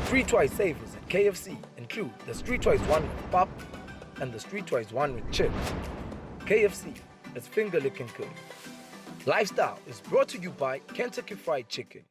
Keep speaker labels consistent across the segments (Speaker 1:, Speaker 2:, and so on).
Speaker 1: Streetwise savers at KFC include the Streetwise one with pop and the Streetwise one with chips. KFC is finger licking good. Lifestyle is brought to you by Kentucky Fried Chicken.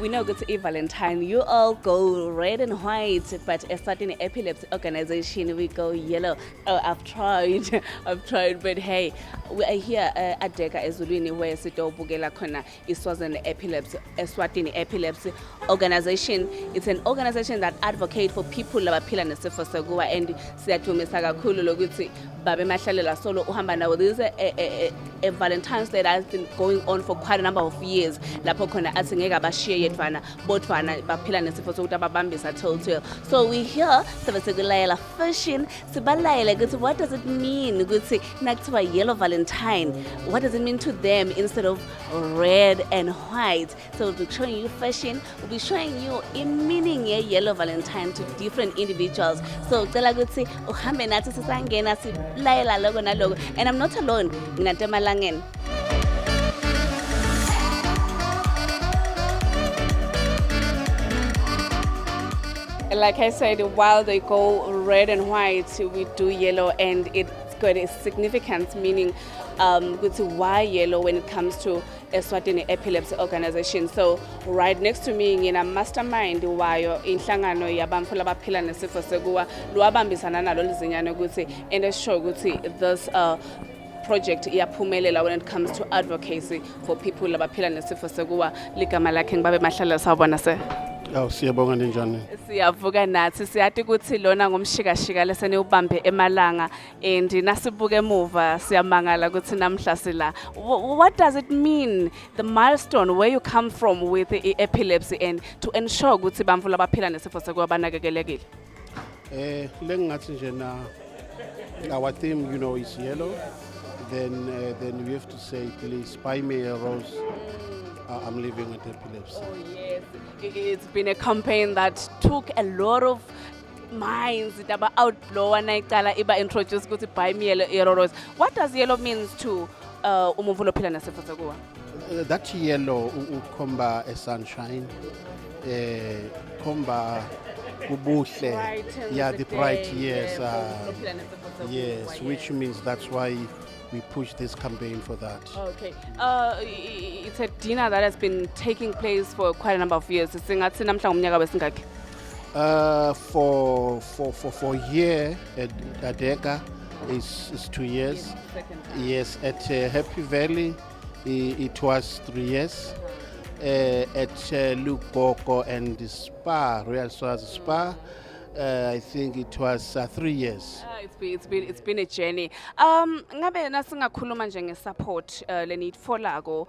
Speaker 2: We know go to Valentine, you all go red and white, but Eswatini Epilepsy organization, we go yellow. Oh, I've tried, but hey, we are here at Deka Eswatini, where Sito Bugela Kona, Eswatini Epilepsy organization. It's an organization that advocates for people who are pillar for Sagua and Seatu Mesaga Kulu Loguti, Babe Mashalala Solo Uhambana. This is a Valentine's Day that has been going on for quite a number of years. Lapokona Asingega Bashir Yedvana, Botwana, Bapila Nesifosuta Babambis are told to. So we hear Savasagulaila fishing, Sibalaila, what does it mean? Good say next to a yellow Valentine. What does it mean to them instead of red and white? So we'll be showing you fishing, we'll be showing you a meaning a yellow Valentine to different individuals. So Tela good say, Ohambe Nati Sangena, Laila Logo na Logo. And I'm not alone, Natema Langen. Like I said, while they go red and white, we do yellow, and it's got a significant meaning with why yellow when it comes to Eswatini Epilepsy organization. So right next to me in a mastermind wayo inhlangano yabamfula baphila nesifo seguwa luabambisana nalo lizinyane ukuthi and show ukuthi this project iyaphumelela when it comes to advocacy for people abaphila nesifo seguwa ligama lakhe ngibabe mahlala sawubona se.
Speaker 3: Siyabonga ninjani.
Speaker 2: Siyavuka nathi siyathi ukuthi lona ngomshikashika lesene ubambe emalanga and nasibuke emuva siyamangala ukuthi namhla sila. What does it mean, the milestone where you come from with the epilepsy and to ensure ukuthi bamfula baphila nesifo sekuwa banakekelekile?
Speaker 3: Lengathi nje na our theme, you know, is yellow. Then we have to say, please buy me a rose. I'm living with epilepsy.
Speaker 2: Oh yes, it's been a campaign that took a lot of minds. Itaba outlaw and iba introduce go to buy me a rose. What does yellow means to umuvulo phila nesifo seguwa?
Speaker 3: That yellow ukomba a sunshine, komba ubuhle. Yeah, the bright. Yes, yes, which means that's why we push this campaign for that.
Speaker 2: Okay. It's a dinner that has been taking place for quite a number of years.
Speaker 3: For year at Deka is 2 years. Yes, at Happy Valley it was 3 years. At Lukoko and the Spa, Royal Swazi Spa, I think it was 3 years.
Speaker 2: It's been a journey. Ngabe nasingakhuluma nje ngesupport le need for lago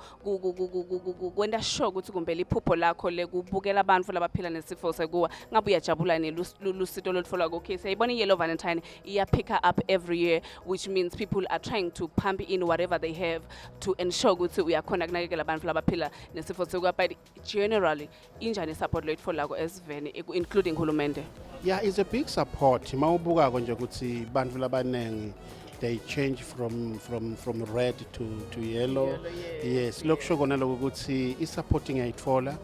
Speaker 2: kwenda show ukuthi kumbe liphupho lakho lekubukela abantu labaphila nesifo sekuwa ngabe uyajabula nelusito lolutfolwa okay siyayibona yellow Valentine iya pick up every year, which means people are trying to pump in whatever they have to ensure ukuthi uyakhona kunakekela abantu labaphila nesifo sekuwa, but generally injani support lolutfolwa lago esiveni including hulumende?
Speaker 3: Yeah, it's a big support. Mawubuka konje ukuthi bantu labanengi they change from red to yellow. Yes, lokusho kona lokho ukuthi I supporting ayitfola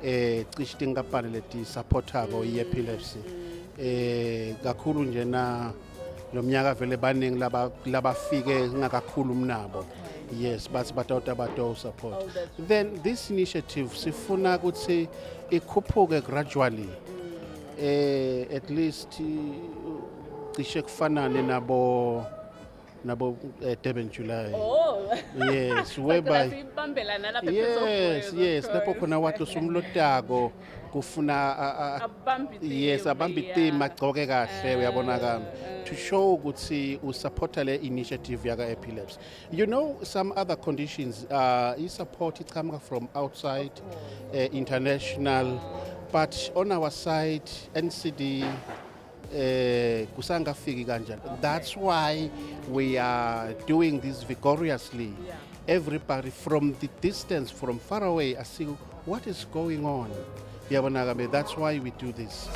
Speaker 3: cishe tinkampani leti supportako epilepsy. Kakhulu nje na lo mnyaka vele banengi labafike ngakakhulu mnabo. Yes, but about support. Then this initiative sifuna ukuthi ikhuphuke gradually. At least cishe kufanane nabo Durban July.
Speaker 2: Oh.
Speaker 3: Yes, whereby yes, lapho khona wathi sumlotako kufuna yes abambe
Speaker 2: yeah.
Speaker 3: itima agcoke kahle uyabonakala to show ukuthi usupporta le initiative yaka epilepsy. You know some other conditions support it come from outside international, but on our side NCD kusangafiki kanjalo. That's why we are doing this vigorously. Everybody from the distance, from far away, I see what is going on. That's why we do this.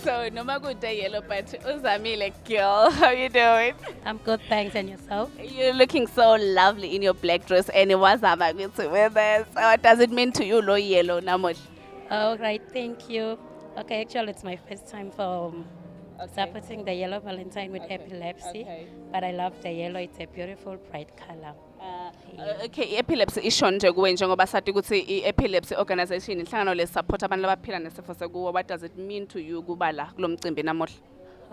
Speaker 2: So, noma kude yellow, but Uzamile girl, how you doing?
Speaker 4: I'm good, thanks. And yourself?
Speaker 2: You're looking so lovely in your black dress. And what's up with this? What does it mean to you, lo yellow, Namosh?
Speaker 4: All right, thank you. Okay, actually, it's my first time for supporting the yellow Valentine with epilepsy. But I love the yellow. It's a beautiful, bright color.
Speaker 2: Okay, epilepsy isho nje kuwe njengoba sathi ukuthi i-epilepsy organization inhlangano le support abantu abaphila nesifo sekuwa. What does it mean to you kuba la kulo mcimbi namuhla?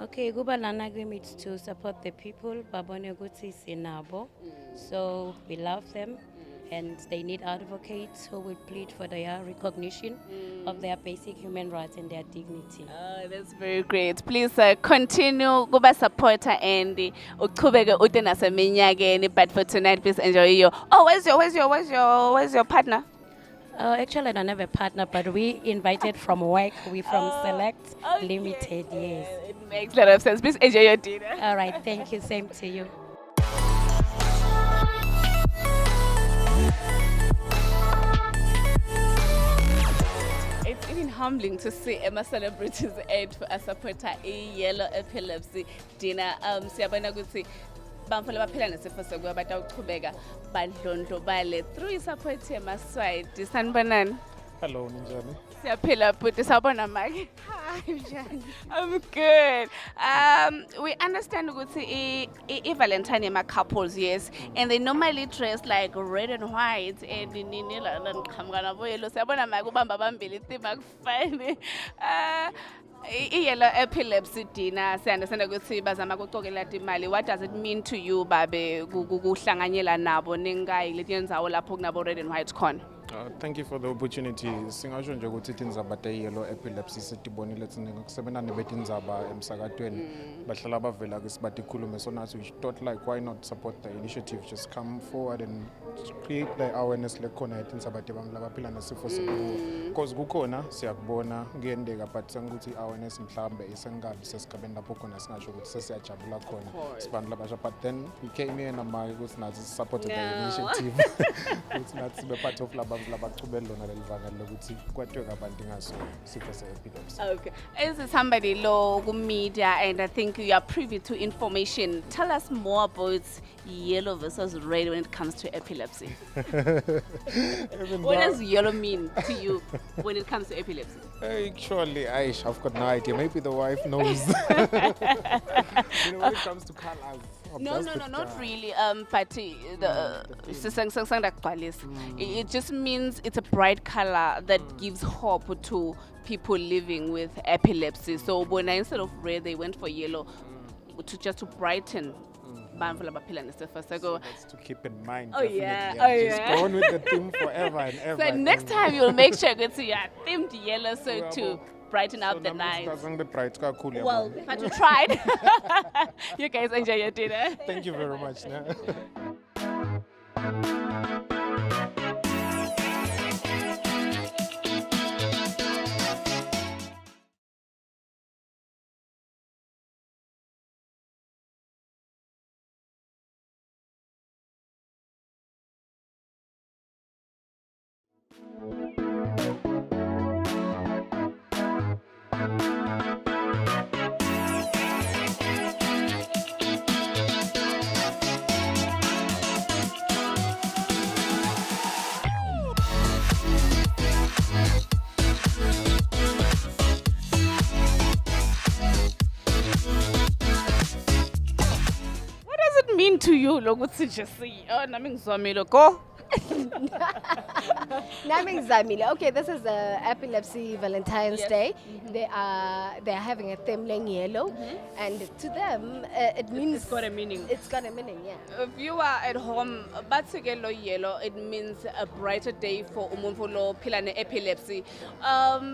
Speaker 4: Okay, kuba lana means to support the people. Babone ukuthi sinabo. So we love them. And they need advocates who will plead for their recognition of their basic human rights and their dignity.
Speaker 2: Oh, that's very great. Please continue kuba supporter and uqhubeke ude naseminyakeni. But for tonight, please enjoy your. Oh, where's your partner?
Speaker 4: Actually, I don't have a partner, but we invited from work. We from Select Limited. Yes.
Speaker 2: It makes a lot of sense. Please enjoy your dinner.
Speaker 4: All right. Thank you. Same to you.
Speaker 2: It's even humbling to see Emma celebrities aid for a supporter yellow epilepsy dinner. Siyabona ukuthi bamfole baphila nesifo sekuwa batawuqhubeka badlondlobale through support yemaswide. Sanibonani?
Speaker 5: Hello, Ninjani.
Speaker 2: Siyaphila bhuti, sawubona Mike? Hi, Njani? I'm good. We understand ukuthi i-Valentine yema couples, yes, and they normally dress like red and white and nini la nqhamuka nabo yellow. Siyabona Mike ubamba bambili theme akufani. I-yellow epilepsy dinner siyandathanda ukuthi bazama ukuqokelela imali. What does it mean to you babe kuhlanganyela nabo ningayi leti yenzawo lapho kunabo red and white khona?
Speaker 5: Thank you for the opportunity. Singasho nje ukuthi tindzaba te yellow epilepsy sitibonile kusebenani betindzaba emsakatweni bahlala bavela kusibatikhulume, so nathi we thought like why not support the initiative, just come forward and create the awareness lekhona yetindzaba tebantu labaphila nesifo sekuwa, because kukhona siyakubona kuyendeka but sengukuthi awareness mhlambe isengabi sesigabeni lapho khona singasho ukuthi sesiyajabula khona sibantu labasha, but then we came here namake ukuthi nathi support the initiative ukuthi nathi sibe part of labaqhubela lona lelivanga lokuthi kwathiwe kabantu ngaso sifo se-epilepsy.
Speaker 2: Okay, as somebody low media and I think you are privy to information, tell us more about yellow versus red when it comes to epilepsy. What does yellow mean to you when it comes to epilepsy?
Speaker 5: Actually, I've got no idea. Maybe the wife knows. When it comes to colors.
Speaker 2: No, not really. But it just means it's a bright color that gives hope to people living with epilepsy. So when instead of red, they went for yellow to brighten.
Speaker 5: So that's to keep in mind.
Speaker 2: Oh
Speaker 5: definitely.
Speaker 2: yeah.
Speaker 5: Just go on with the theme forever and ever.
Speaker 2: So next time you'll make sure it's themed yellow, so to brighten up the night. Well, but you tried. You guys enjoy your dinner.
Speaker 5: Thank you very much.
Speaker 2: Mean to you lokuthi nje si nami ngizwamile go
Speaker 6: Okay, this is Epilepsy Valentine's Day. They're having a theme laying yellow, and to them it means
Speaker 2: It's got a meaning.
Speaker 6: It's got a meaning, yeah.
Speaker 2: If you are at home, bathikelo yellow, it means a brighter day for umuntu lo phila ne-epilepsy.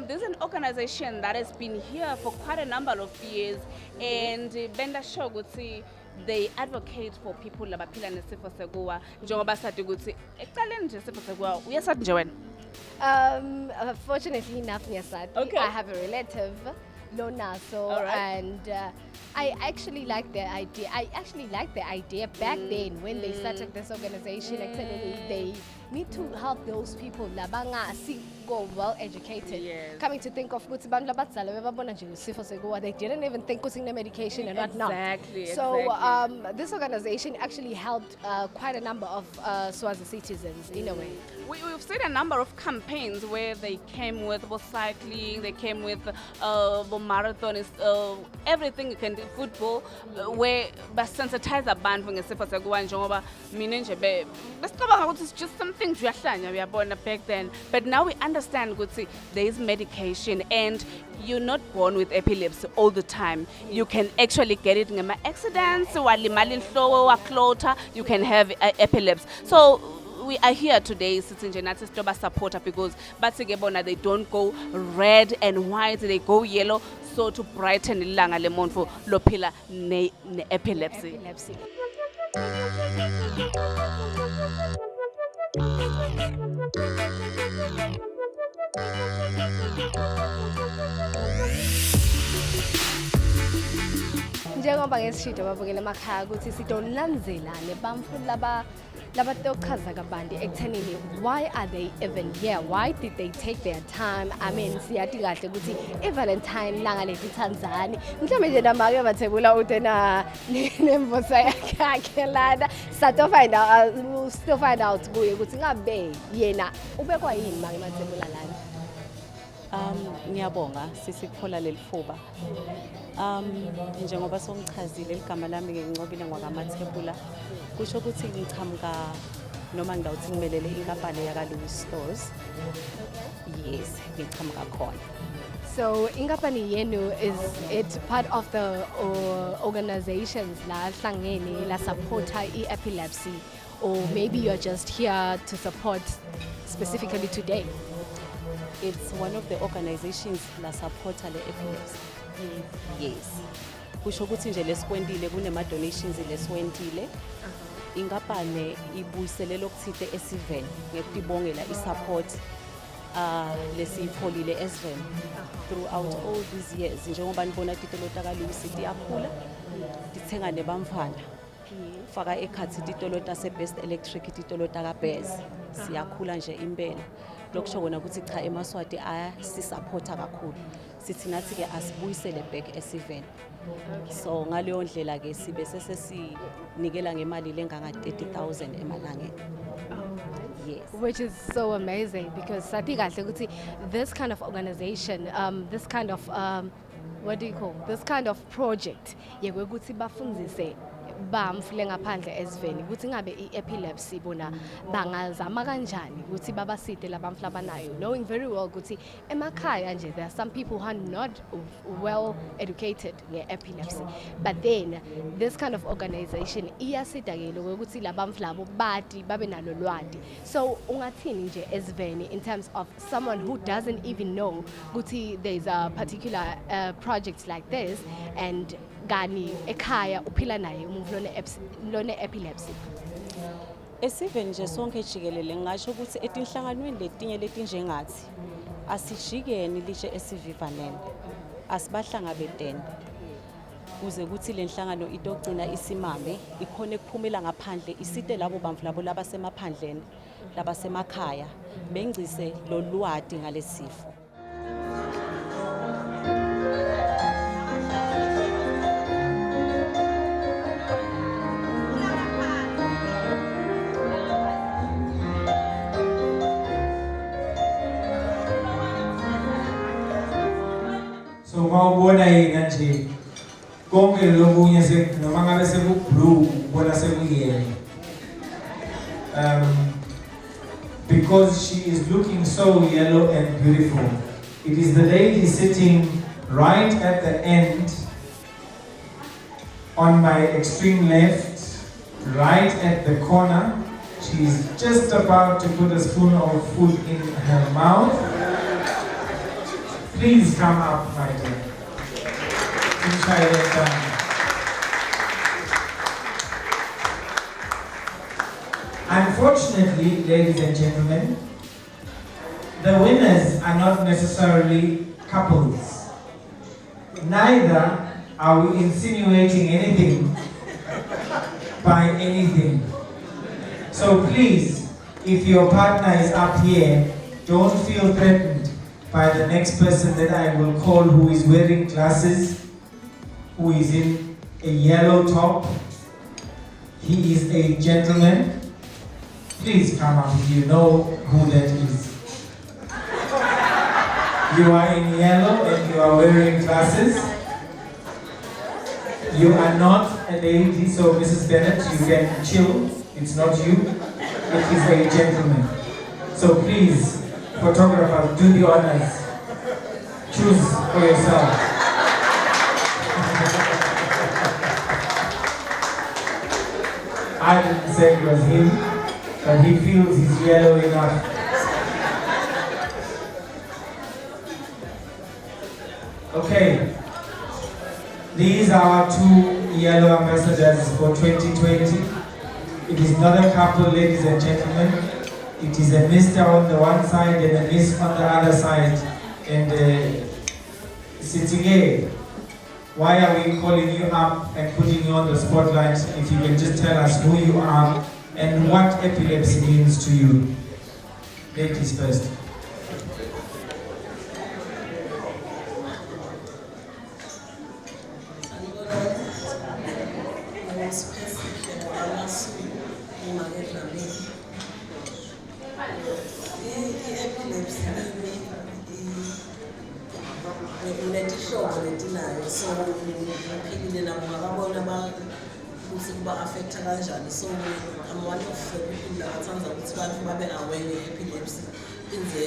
Speaker 2: This is an organization that has been here for quite a number of years, and benda show ukuthi they advocate for people labaphila nesifo sekuwa njengoba sathi ukuthi ekuqaleni nje isifo sekuwa uyasathi nje wena.
Speaker 6: Fortunately enough, Nyasati,
Speaker 2: Okay.
Speaker 6: I have a relative, Lonaso,
Speaker 2: All right.
Speaker 6: and I actually like the idea. I actually like the idea back then when they started this organization. Actually, they need to help those people labanga si go well educated.
Speaker 2: Yes.
Speaker 6: Coming to think of ukuthi bantu labadzala bebabona nje isifo sekuwa, they didn't even think using the medication and whatnot.
Speaker 2: Exactly,
Speaker 6: So
Speaker 2: exactly.
Speaker 6: this organization actually helped quite a number of Swazi citizens in a way.
Speaker 2: We've seen a number of campaigns where they came with cycling, they came with marathons, everything you can do, football, where basensitize abantu ngesifo sekuwa njengoba mina nje besicabanga ukuthi it's just something nje uyahlanya uyabona back then, but now we understand ukuthi there is medication and you're not born with epilepsy all the time. You can actually get it ngema accidents, walimala inhloko waklota, you can have epilepsy. So we are here today sitting nathi sitoba supporter because bathi bona they don't go red and white, they go yellow, so to brighten ilanga lemonfo lophila ne epilepsy.
Speaker 6: Epilepsy. Njengoba ngesishido babukela emakhaya ukuthi sidonlanzelane bamfu labatochaza kabanti ekuthenini why are they even here, why did they take their time. I mean siyathi kahle ukuthi iValentine langa letithandzani mhlawumbe nje namake bathebula utena nemvosa yakhe lana still find out kuye ukuthi ngabe yena ubekwa yini make mathebula lana.
Speaker 7: Ngiyabonga sisikhola lelifuba. Njengoba somchazile igama lami ngincobile ngwakamathebula. Kusho ukuthi ngichamuka noma ngidawuthi ngimelele inkampani yaka Louis Stores. Yes, ngichamuka khona.
Speaker 6: So inkampani yenu, is it part of the organizations la hlangene la supporta epilepsy, or maybe you're just here to support specifically today?
Speaker 7: It's one of the organizations la supporta le epilepsy. Yes. Kusho ukuthi nje lesikwendile kunema donations lesiwendile. Inkampani ibuyiselela okuthile esiven ngekubongela isupport lesiyitholile esiven throughout all these years. Njengoba nibona titolo taka Louis iyakhula, dithenga nebamfana. Faka ekhathi titolo tase Best Electric, titolo taka Bears siyakhula nje impela. Lokusho kona ukuthi cha eMaswati ayasisupporta kakhulu. Sithi nathi ke asibuyisele back esiven. So ngaleyo ndlela ke sibe sesesinikela ngemali lenganga 30,000 emalangeni. Yes.
Speaker 6: Which is so amazing because sathi kahle ukuthi this kind of organization, this kind of what do you call this kind of project yekuthi bafundzise bamfule ngaphandle esiveni ukuthi ngabe epilepsy bona bangazama kanjani ukuthi babaside labamfula abanayo, knowing very well ukuthi emakhaya nje there are some people who are not well educated nge-epilepsy, but then this kind of organization iyasida ke lokho ukuthi labamfula abo bati babe nalo lwati. So ungathini nje esiveni in terms of someone who doesn't even know ukuthi there's a particular project like this and gani ekhaya uphila naye umuntu lone epilepsy.
Speaker 7: Esiven nje sonke jikelele ngisho ukuthi etinhlanganweni letinye letinjengathi asijikeni lishe esivivanene asibahlangabetene kuze ukuthi lenhlangano itogcina isimame ikhona ukuphumela ngaphandle isite labo bamfu labo labasemaphandleni labasemakhaya bengcise lolwadi ngalesifo.
Speaker 8: So mawubona yena nje konke lokunye noma ngabe sekublue bona sekuyena because she is looking so yellow and beautiful. It is the lady sitting right at the end on my extreme left, right at the corner. She's just about to put a spoon of food in her mouth. Please come up, my dear. Unfortunately, ladies and gentlemen, the winners are not necessarily couples. Neither are we insinuating anything by anything. So please, if your partner is up here, don't feel threatened by the next person that I will call, who is wearing glasses, who is in a yellow top. He is a gentleman. Please come up if you know who that is. You are in yellow and you are wearing glasses. You are not a lady, so Mrs. Bennett, you can chill. It's not you. It is a gentleman. So please, photographers, do the honors. Choose for yourself. I didn't say it was him, but he feels he's yellow enough. Okay, these are our two yellow ambassadors for 2020. It is not a couple, ladies and gentlemen. It is a Mr. on the one side and a Miss on the other side. And sitting here, why are we calling you up and putting you on the spotlight? If you can just tell us who you are and what epilepsy means to you. Ladies first.
Speaker 9: So I'm one of the people that sounds like it's one from epilepsy. In the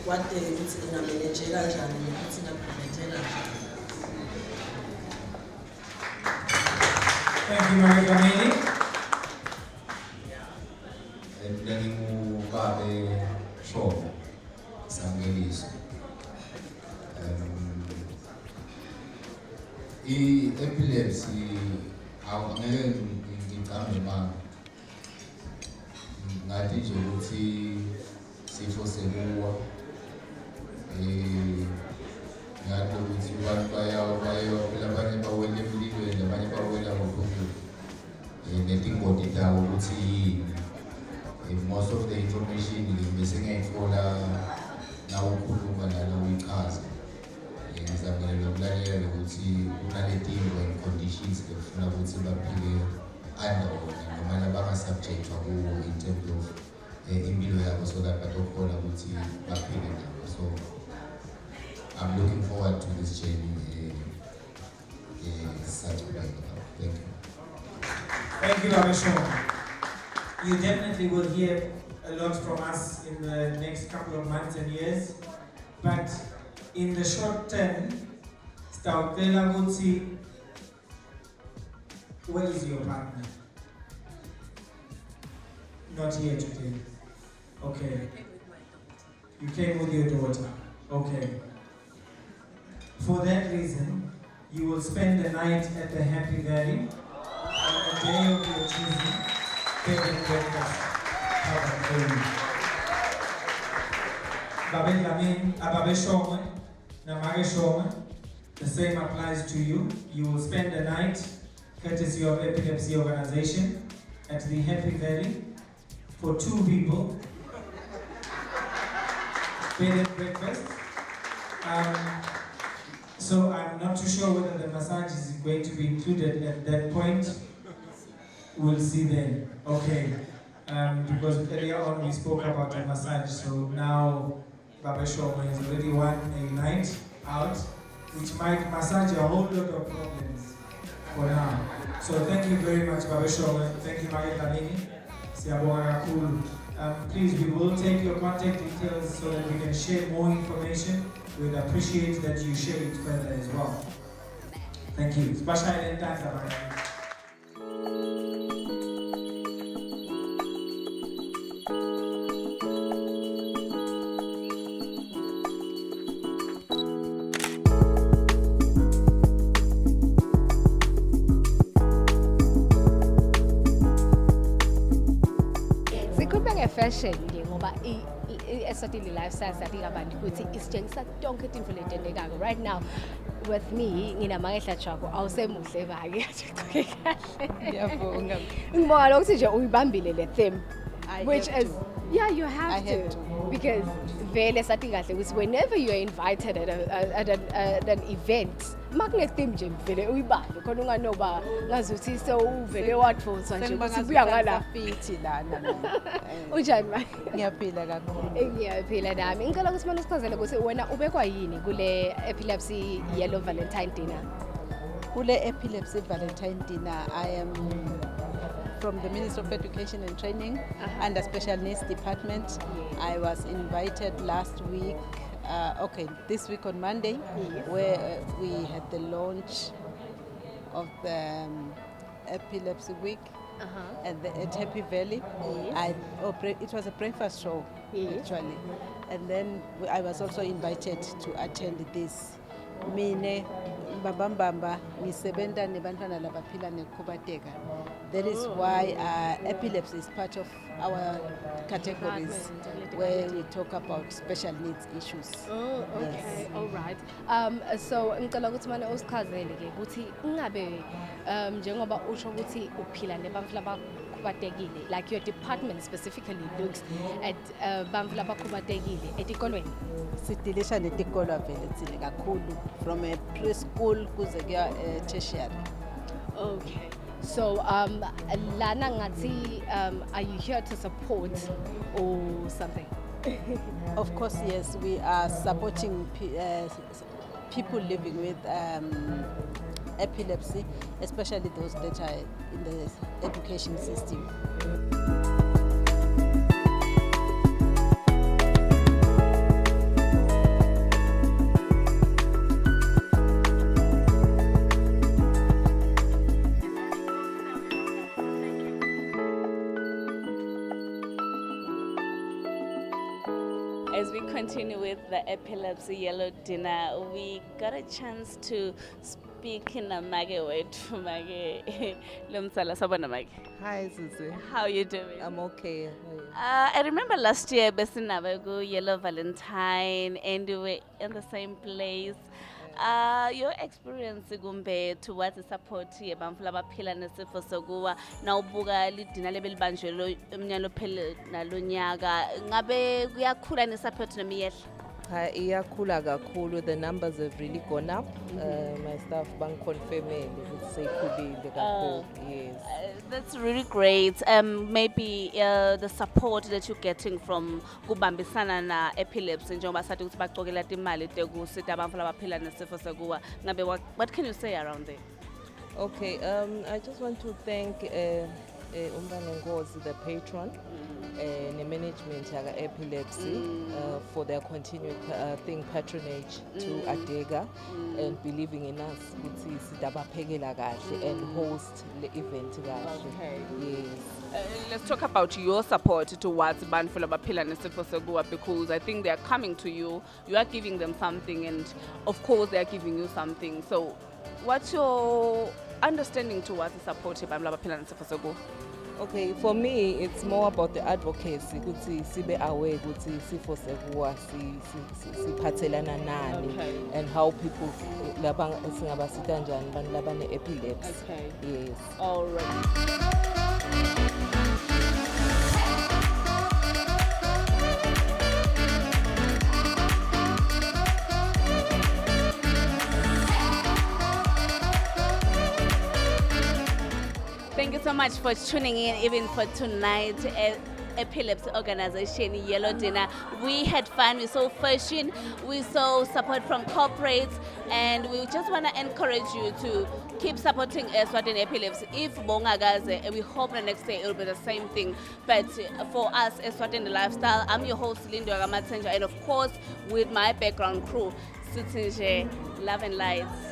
Speaker 9: what they put in a managerial and put in a preventative.
Speaker 8: Thank you, Maria Kamini.
Speaker 10: Epilepsy, ngathi nje ukuthi sifo sebuwa ngathi ukuthi abantu abanye bawela emlilweni abanye bawela ngophumula netingoti zawo ukuthi yini. Most of the information bese ngiyithola nawo ukhuluma nalo uyichaza. Ngizamela nokulalela ukuthi kunaletinto and conditions efuna ukuthi baphile under noma labanga-subject wakuwo in terms of impilo yabo, so that batokhona ukuthi baphile nabo. So I'm looking forward to this journey. Such a Thank you.
Speaker 8: Thank you, Abisho. You definitely will hear a lot from us in the next couple of months and years, but in the short term, Stauktela Gutsi, where is your partner? Not here today. Okay. You came with your daughter. Okay. For that reason, you will spend the night at the Happy Valley on the day of your choosing, bed and breakfast. Babe Lamin, Ababe Shoma, Namage Shoma, the same applies to you. You will spend the night, courtesy of Epilepsy Organization, at the Happy Valley for 2 people. Bed and breakfast. So I'm not too sure whether the massage is going to be included at that point. We'll see then. Okay. Because earlier on we spoke about the massage, so now Baba Shoma is already won a night out, which might massage a whole lot of problems for now. So thank you very much, Baba Shoma. Thank you, Maria Tamini. Siyabonga kakhulu. Please, we will take your contact details so that we can share more information. We'd appreciate that you share it further as well. Thank you.
Speaker 6: Sikhuluma nge-fashion nje ngoba i-Eswatini lifestyle sathi abantu ukuthi isitshengisa tonke tinto letendekako. Right now with me nginamangehla chako awusemuhle bake kahle.
Speaker 7: Ngiyabonga.
Speaker 6: Ngibona ukuthi nje uyibambile le theme
Speaker 7: I
Speaker 6: which
Speaker 7: have
Speaker 6: is
Speaker 7: to.
Speaker 6: yeah, you have
Speaker 7: I
Speaker 6: to,
Speaker 7: have to.
Speaker 6: because vele sathi kahle ukuthi whenever you are invited at an event makune theme nje vele uyibambe khona unganoba ngazuthi so uvele watfosa nje ukuthi buya ngala
Speaker 7: Fithi lana.
Speaker 6: unjani manje?
Speaker 7: Ngiyaphila kakhulu.
Speaker 6: Ngiyaphila nami. Ngicela ukuthi mina usichazele ukuthi wena ubekwa yini kule Epilepsy Yellow Valentine dinner?
Speaker 7: Kule Epilepsy Valentine dinner, I am from the Ministry of Education and Training under Special Needs Department. I was invited last week, this week on Monday, where we had the launch of the Epilepsy Week at Happy Valley. It was a breakfast show, actually. And then I was also invited to attend this. Mine mbambamba ngisebenta nebantwana labaphila nekukhubateka. That is why epilepsy is part of our categories where we talk about special needs issues.
Speaker 6: Oh, okay.
Speaker 7: Yes.
Speaker 6: All right. So ngicela ukuthi manje usichazele ke ukuthi ingabe njengoba usho ukuthi uphila nebantu labakhubatekile, like your department specifically looks at bantu labakhubatekile etikolweni.
Speaker 7: Sidilisha netikolo vele tsile kakhulu from a preschool kuze kuya tertiary.
Speaker 6: Okay. So lana ngathi are you here to support or something?
Speaker 7: Of course, yes, we are supporting people living with epilepsy, especially those that are in the education system.
Speaker 2: As we continue with the Epilepsy Yellow Dinner, we got a chance to speak in a Mage word for Mage. Lumsala Sabana Mage.
Speaker 11: Hi, Susie.
Speaker 2: How are you doing?
Speaker 11: I'm okay.
Speaker 2: I remember last year, Besinabago, Yellow Valentine, and we were in the same place. Your experience gumbe towards the support here bamfu labaphila nesifo sokuwa na ubuka lidina lebelibanjelo umnyalo phele nalonyaka ngabe kuyakhula nesupport nemiyehla.
Speaker 11: Iyakhula kakhulu. The numbers have really gone up. My staff bangiconfirmele ukuthi seyikhulile kakhulu. Yes.
Speaker 2: That's really great. Maybe the support that you're getting from kubambisana na epilepsy njengoba sathi ukuthi baqokela imali tekusita abantu labaphila nesifo sokuwa ngabe what can you say around there?
Speaker 11: Okay, I just want to thank Ngozi, the patron, the management of epilepsy for their continued patronage to Adega and believing in us and host the event.
Speaker 2: Okay.
Speaker 11: Yes.
Speaker 2: Let's talk about your support towards Banfu Labaphila Nesifo Sokuwa, because I think they are coming to you, you are giving them something, and of course they are giving you something. So what's your understanding towards the support of Banfu Labaphila Nesifo Sokuwa?
Speaker 11: Okay, for me, it's more about the advocacy. Ukuthi sibe aware ukuthi sifo sekuwa siphathelana nani and how people laba singabasita njani abantu labane epilepsy.
Speaker 2: Okay.
Speaker 11: Yes.
Speaker 2: All right. Thank you so much for tuning in, even for tonight. Epilepsy organization, Yellow Dinner. We had fun, we saw fashion, we saw support from corporates, and we just want to encourage you to keep supporting Eswatini Epilepsy. If Bongagaze, we hope the next day it will be the same thing. But for us, Eswatini Lifestyle, I'm your host, Lindo Agamatsenja, and of course, with my background crew, Sitinje, Love and Lights.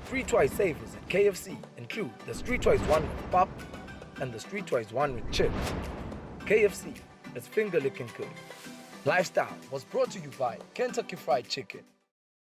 Speaker 1: Streetwise savers at KFC include the Streetwise one with pop and the Streetwise one with chips. KFC is finger licking good. Lifestyle was brought to you by Kentucky Fried Chicken.